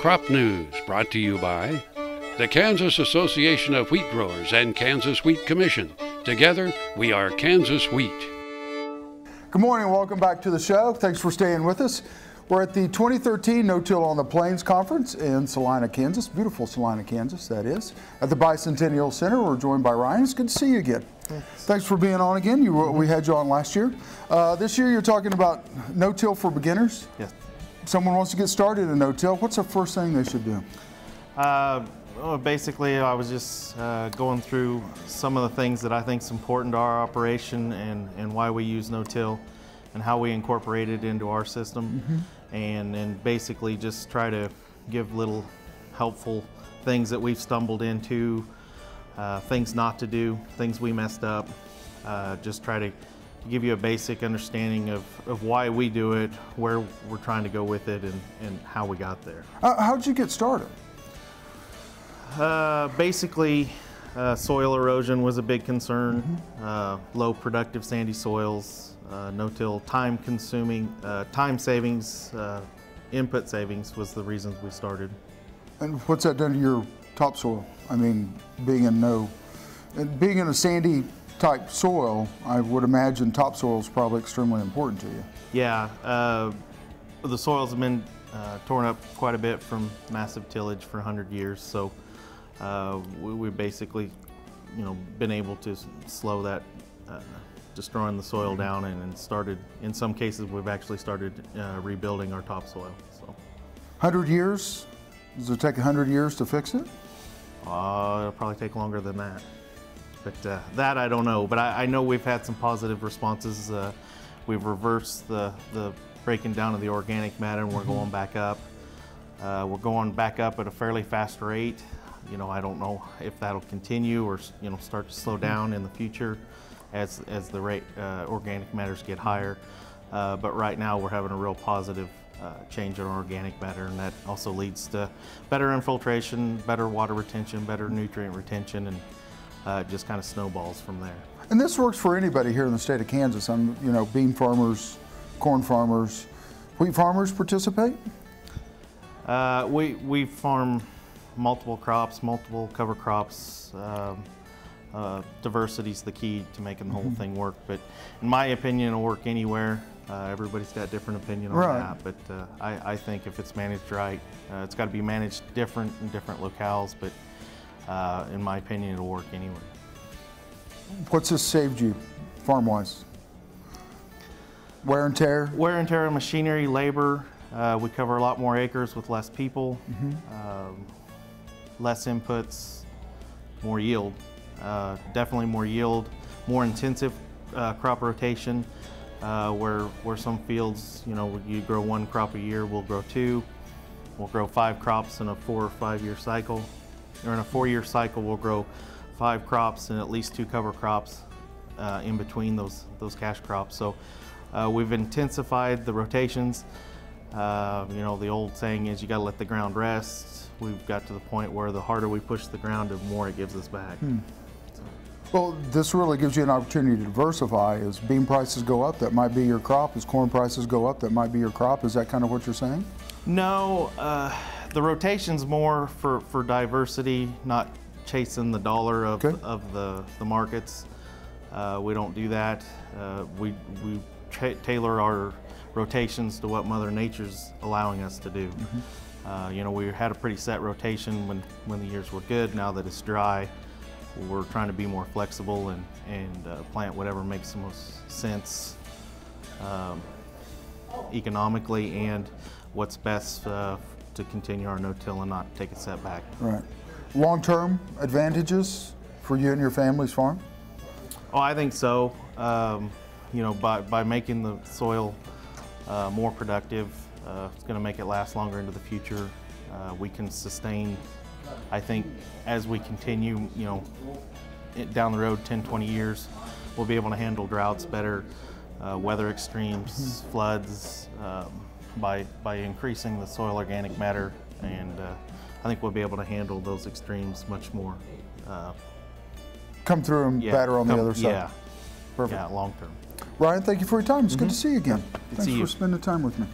Crop News brought to you by the Kansas Association of Wheat Growers and Kansas Wheat Commission. Together, we are Kansas Wheat. Good morning and welcome back to the show. Thanks for staying with us. We're at the 2013 No-Till on the Plains Conference in Salina, Kansas. Beautiful Salina, Kansas, that is. At the Bicentennial Center, we're joined by Ryan. It's good to see you again. Thanks for being on again. We had you on last year. This year you're talking about no-till for beginners. Yes. Someone wants to get started in no-till. What's the first thing they should do? Well, basically, I was just going through some of the things that I think is important to our operation and why we use no-till and how we incorporate it into our system. And basically just try to give little helpful things that we've stumbled into, things not to do, things we messed up. Just try to give you a basic understanding of why we do it, where we're trying to go with it, and how we got there. How'd you get started? Basically, soil erosion was a big concern, low productive sandy soils, no-till, time savings, input savings was the reasons we started. And what's that done to your topsoil? I mean, being in a sandy type soil, I would imagine topsoil is probably extremely important to you. Yeah, the soils have been torn up quite a bit from massive tillage for 100 years, so we've basically, been able to slow that destroying the soil down, and started, in some cases, we've actually started rebuilding our topsoil. So, 100 years? Does it take 100 years to fix it? It'll probably take longer than that. But that I don't know. But I know we've had some positive responses. We've reversed the breaking down of the organic matter, and we're going back up. We're going back up at a fairly fast rate. I don't know if that'll continue or start to slow down in the future as the rate organic matters get higher. But right now we're having a real positive change in organic matter, and that also leads to better infiltration, better water retention, better nutrient retention, and just kind of snowballs from there. And this works for anybody here in the state of Kansas. Bean farmers, corn farmers, wheat farmers participate? We farm multiple crops, multiple cover crops. Diversity is the key to making the whole thing work, but in my opinion it'll work anywhere. Everybody's got a different opinion on that, but I think if it's managed right, it's got to be managed different in different locales, but in my opinion it'll work anywhere. What's this saved you farm-wise? Wear and tear? Wear and tear of machinery, labor. We cover a lot more acres with less people, less inputs, more yield. Definitely more yield, more intensive crop rotation, where some fields, you grow one crop a year, we'll grow two. We'll grow 5 crops in a 4 or 5 year cycle. Or in a 4-year cycle, we'll grow 5 crops and at least 2 cover crops in between those cash crops. So we've intensified the rotations. The old saying is you got to let the ground rest. We've got to the point where the harder we push the ground, the more it gives us back. Well, this really gives you an opportunity to diversify. As bean prices go up, that might be your crop. As corn prices go up, that might be your crop. Is that kind of what you're saying? No, the rotation's more for diversity, not chasing the dollar of the markets. We don't do that. We tailor our rotations to what Mother Nature's allowing us to do. We had a pretty set rotation when the years were good. Now that it's dry, we're trying to be more flexible and plant whatever makes the most sense economically, and what's best to continue our no-till and not take a setback. Right. Long-term advantages for you and your family's farm? Oh, I think so. By making the soil more productive, it's going to make it last longer into the future. We can sustain, I think, as we continue, down the road 10, 20 years, we'll be able to handle droughts better, weather extremes, floods, by increasing the soil organic matter, and I think we'll be able to handle those extremes much more. Come through them better on the other side. Yeah. Perfect. Yeah, long term. Ryan, thank you for your time. It's good to see you again. Good Thanks for spending time with me.